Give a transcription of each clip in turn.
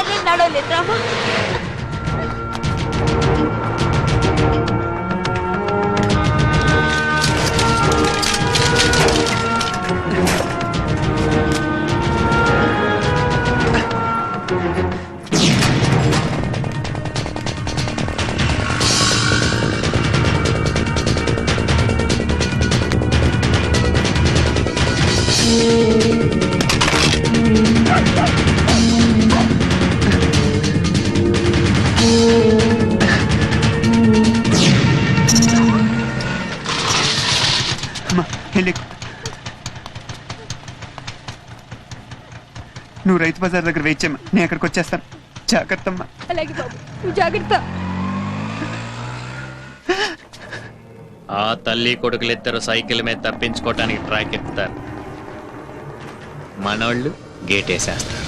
నేను నడవలేదు రామా. నువ్వు రైతు బజార్ దగ్గర వెయిట్ చేయమ్మా, నేను అక్కడికి వచ్చేస్తాను. జాగ్రత్త అమ్మా. అలాగే బాబు, నువ్వు జాగ్రత్త. ఆ తల్లి కొడుకులిద్దరు సైకిల్ మీద తప్పించుకోవటానికి ట్రాక్ ఎక్కుతారు, మనోళ్ళు గేట్ వేసేస్తారు.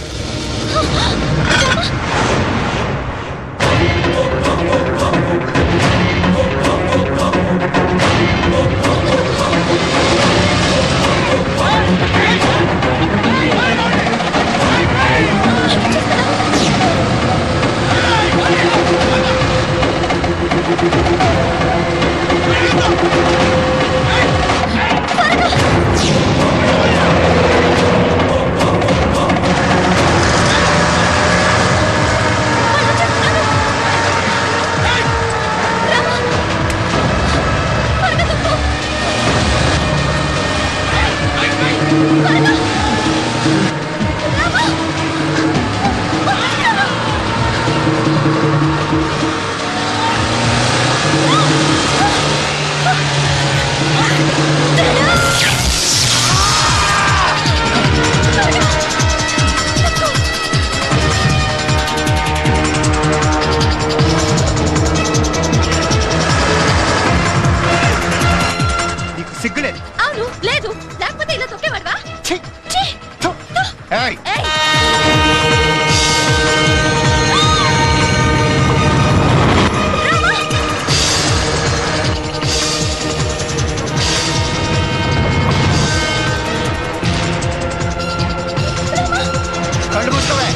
సిగ్గులేదు. అవును, లేదు, లేకపోతే ఇలా తొక్కేవాడువా? కళ్ళు మూసుకోవే.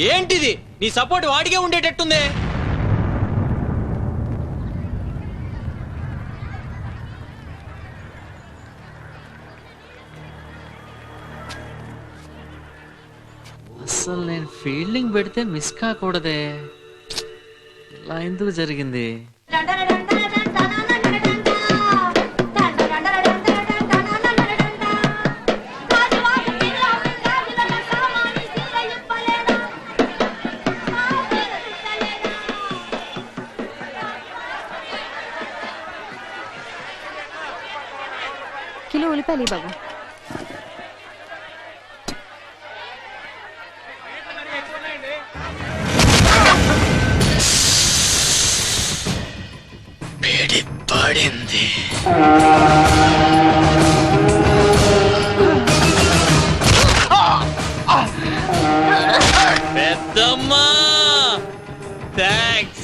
ఏంటిది? నీ సపోర్ట్ వాడికే ఉండేటట్టుంది. అసలు నేను ఫీల్డింగ్ పెడితే మిస్ కాకూడదే, ఇలా ఎందుకు జరిగింది? కిలో ఉల్లిపాయలు బాబు. వేడి పడింది. పెద్దమ్మా థ్యాంక్స్.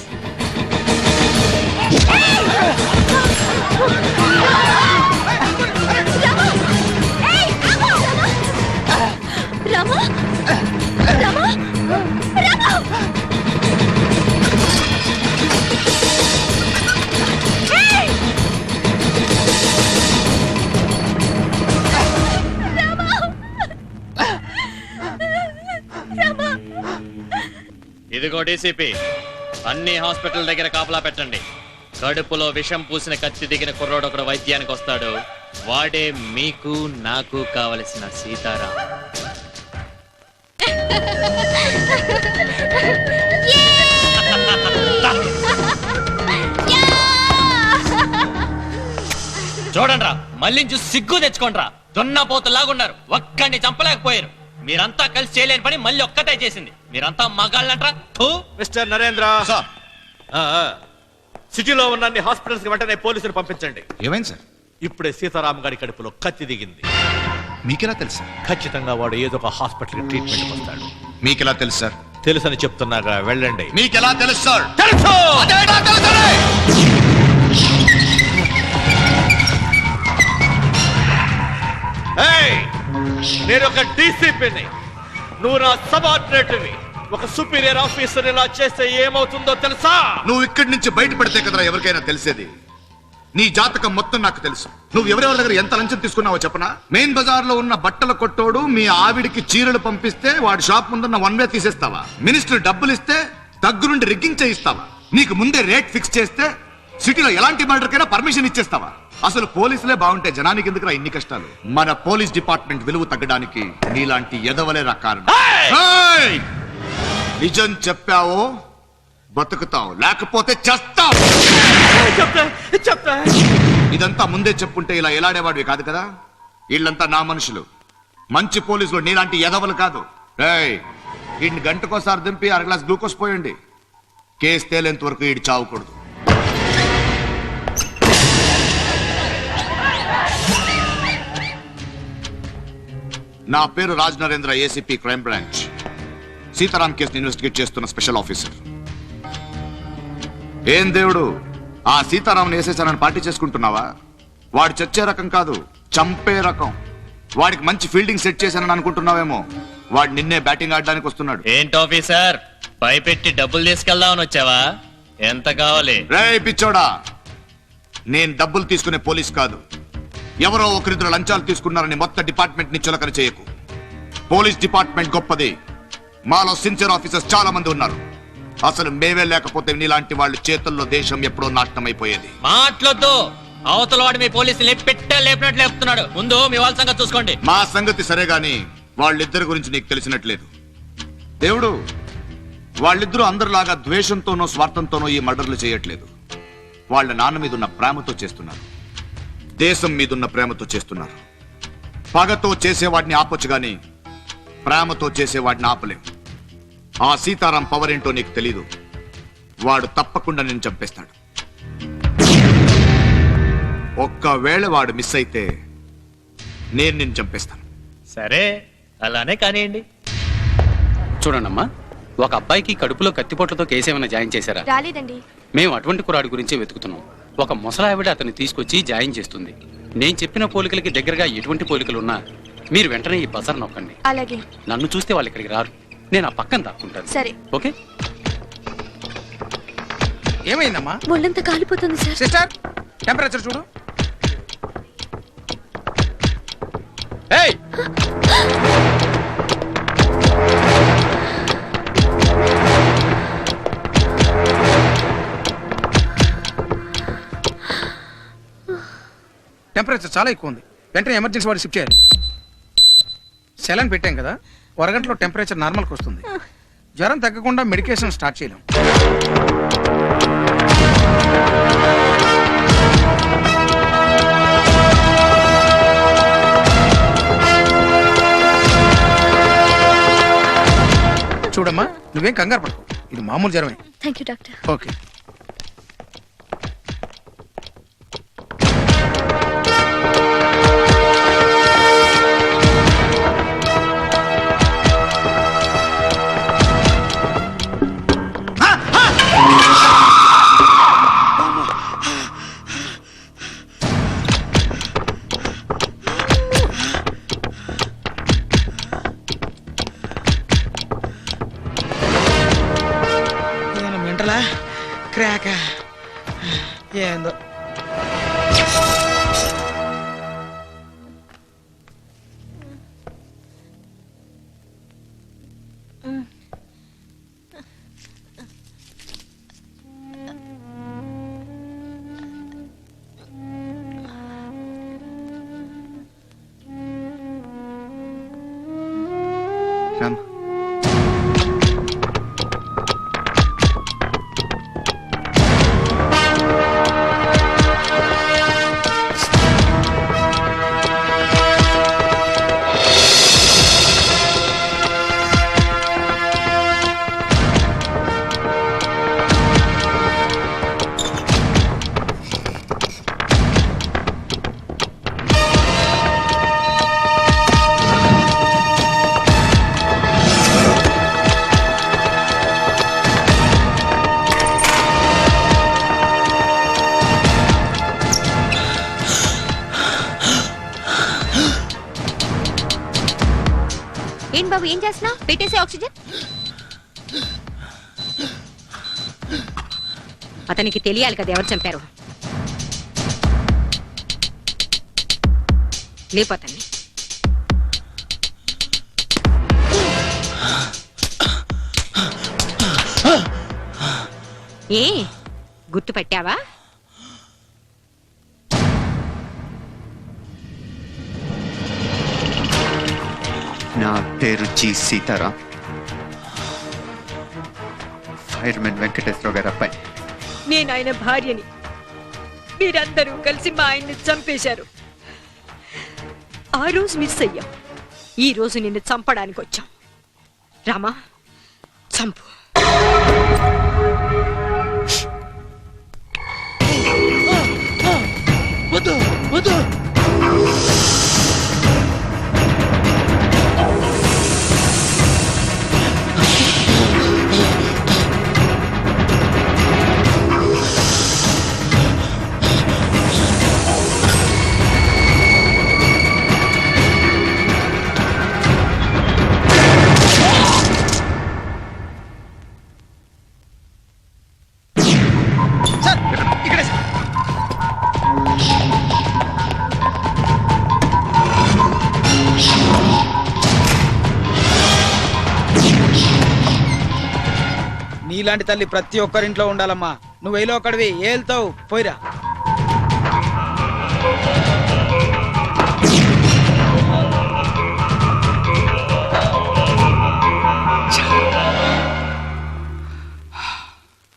రామా, రామా, రామా. ఇదిగో డీసీపీ, అన్ని హాస్పిటల్ దగ్గర కాపలా పెట్టండి. కడుపులో విషం పూసిన కత్తి దిగిన కుర్రోడు ఒకడు వైద్యానికి వస్తాడు. వాడే మీకు నాకు కావలసిన సీతారాం. చూడండి రా, మళ్ళీ చూసి సిగ్గు తెచ్చుకోండిరా. దున్నపోతులాగున్నారు, ఒక్కడిని చంపలేకపోయారు. మీరంతా కలిసి చేయలేని పని మళ్ళీ ఒక్కటే చేసింది. మీరంతా మగాళ్ళంట్రా. మిస్టర్ నరేంద్ర, సిటీలో ఉన్న అన్ని హాస్పిటల్స్ కి వెంటనే పోలీసులు పంపించండి. ఏమైంది సార్? ఇప్పుడే సీతారాం గారి కడుపులో కత్తి దిగింది. మీకెలా తెలుసు సార్? ఖచ్చితంగా వాడు ఏదో ఒక హాస్పిటల్ కి ట్రీట్మెంట్ వస్తాడు. మీకెలా తెలుసు సార్? తెలుసని చెప్తున్నాగా, వెళ్ళండి. మీకెలా తెలుసు సార్? తెలుసు. ఏయ్, నేను ఒక డీసీపీని, నువ్వు నా సబార్డినేట్వి. ఒక సుపీరియర్ ఆఫీసర్ ఇలా చేస్తే ఏమవుతుందో తెలుసా? నువ్వు ఇక్కడి నుంచి బయటపడితే కదరా ఎవరికైనా తెలిసేది. నీ జాతకం మొత్తం నాకు తెలుసు. నువ్వు ఎవరెవరి దగ్గర ఎంత లంచం తీసుకున్నావో చెప్పనా? మెయిన్ బజార్ లో ఉన్న బట్టల కొట్టోడు మీ ఆవిడికి చీరలు పంపిస్తే వాడి షాప్ ముందున్న వన్ వే తీసేస్తావా? మినిస్టర్ డబ్బులు ఇస్తే దగ్గరుండి రిగ్గింగ్ చేయిస్తావా? నీకు ముందే రేట్ ఫిక్స్ చేస్తే సిటీలో ఎలాంటి మర్డర్కైనా పర్మిషన్ ఇచ్చేస్తావా? అసలు పోలీసులే బాగుంటే జనానికి ఎందుకురా ఇన్ని కష్టాలు? మన పోలీస్ డిపార్ట్మెంట్ విలువ తగ్గడానికి నీలాంటి ఎదవలే కారణం. ఏయ్! నిజం చెప్పావో బతుకుతావు, లేకపోతే చస్తావు. ఇదంతా ముందే చెప్పుంటే ఇలా ఎలాడేవాడివి కాదు కదా. వీళ్ళంతా నా మనుషులు, మంచి పోలీసులు, నీలాంటి ఎదవలు కాదు. ఏయ్, వీడిని గంటకోసారి దింపి అర గ్లాస్ గ్లూకోజ్ పోయండి. కేసు తేలేంత వరకు వీడి చావకూడదు. నా పేరు Raj Narendra, ACP crime branch. Sitaram కేసుని ఇన్వెస్టిగేట్ చేస్తున్న స్పెషల్ ఆఫీసర్. ఏం దేవుడు, ఆ సీతారాంని వేసేసానని పార్టీ చేసుకుంటున్నావా? వాడు చచ్చే రకం కాదు, చంపే రకం. వాడికి మంచి ఫీల్డింగ్ సెట్ చేశానని అనుకుంటున్నావేమో. వాడు నిన్నే బ్యాటింగ్ ఆడడానికి వస్తున్నాడు. ఏంటి ఆఫీసర్, భయపెట్టి డబ్బులు తీసుకెళ్దామని వచ్చావా? ఎంత కావాలి? రే పిచ్చోడా, నేను డబ్బులు తీసుకునే పోలీస్ కాదు. ఎవరో ఒకరిద్దరు లంచాలు తీసుకున్నారని మొత్తం డిపార్ట్మెంట్ ని చులకన చేయకు. పోలీస్ డిపార్ట్మెంట్ గొప్పది. మాలో సిన్సియర్ ఆఫీసర్స్ చాలా మంది ఉన్నారు. అసలు మేమే లేకపోతే నీలాంటి వాళ్ళ చేతుల్లో దేశం ఎప్పుడో నాశనం అయిపోయేది. మాట్లాడొద్దు. అవతల వాడు మీ పోలీసులు లేపినట్లు లేపుతున్నాడు. ముందు మీ వాళ్ళ సంగతి చూసుకోండి. మా సంగతి సరే గాని వాళ్ళిద్దరి గురించి నీకు తెలిసినట్లేదు. దేవుడు, వాళ్ళిద్దరూ అందరిలాగా ద్వేషంతోనో స్వార్థంతోనో ఈ మర్డర్లు చేయట్లేదు. వాళ్ళ నాన్న మీద ఉన్న ప్రేమతో చేస్తున్నారు. దేశం మీదున్న ప్రేమతో చేస్తున్నారు. పగతో చేసేవాడిని ఆపొచ్చు గాని ప్రేమతో చేసేవాడిని ఆపలేం. ఆ సీతారాం పవర్ ఏంటో నీకు తెలీదు. వాడు తప్పకుండా నేను చంపేస్తాడు. ఒక్కవేళ వాడు మిస్ అయితే నేను నిన్ను చంపేస్తాను. సరే, అలానే కానివ్వండి. చూడండమ్మా, ఒక అబ్బాయికి కడుపులో కత్తిపోట్లతో కేసేమైనా జాయిన్ చేశారా? రాలేదండి. మేము అటువంటి కురాడి గురించి వెతుకుతున్నాం. ఒక ముసలావిడ అతన్ని తీసుకొచ్చి జాయిన్ చేస్తుంది. నేను చెప్పిన పోలికలకి దగ్గరగా ఎటువంటి పోలికలు ఉన్నా మీరు వెంటనే ఈ బజార్ నొక్కండి. అలాగే. నన్ను చూస్తే వాళ్ళు ఇక్కడికి రారు. నేను ఆ పక్కన దాక్కుంటాను. సరే. ఓకే? ఏమైందమ్మా? ఒళ్ళంతా కాలిపోతుంది సార్. సిస్టర్, టెంపరేచర్ చూడు. ఏయ్, టెంపరేచర్ చాలా ఎక్కువ ఉంది. వెంటనే ఎమర్జెన్సీ వాడు షిఫ్ట్ చేయాలి. సెలన్ పెట్టాం కదా, అరగంటలో టెంపరేచర్ నార్మల్కి వస్తుంది. జ్వరం తగ్గకుండా మెడికేషన్ స్టార్ట్ చేయలేం. చూడమ్మా, నువ్వేం కంగారు పడకు. ఇది మామూలు జ్వరమే. Thank you doctor. ఓకే. క్రాక ఏందో. రామ్, ఏం బాబు ఏం చేస్తున్నావు? పెట్టేసి ఆక్సిజన్. అతనికి తెలియాలి కదా ఎవరు చంపారు. లేపోతాన్ని. ఏ గుర్తు పట్టావా? నా పేరు జి సీతారాం, ఫైర్మెన్ వెంకటేశ్వరరావు గారి అబ్బాయి. నేను ఆయన భార్యని. మీరందరూ కలిసి మా ఆయన్ని చంపేశారు. ఆ రోజు మిస్ అయ్యాం. ఈ రోజు నిన్ను చంపడానికి వచ్చాం. రామా, చంపు. వద్దు వద్దు. నీలాంటి తల్లి ప్రతి ఒక్కరింట్లో ఉండాలమ్మా. నువ్వు వేలో ఒకడివి ఏళ్తావు. పోయిరా.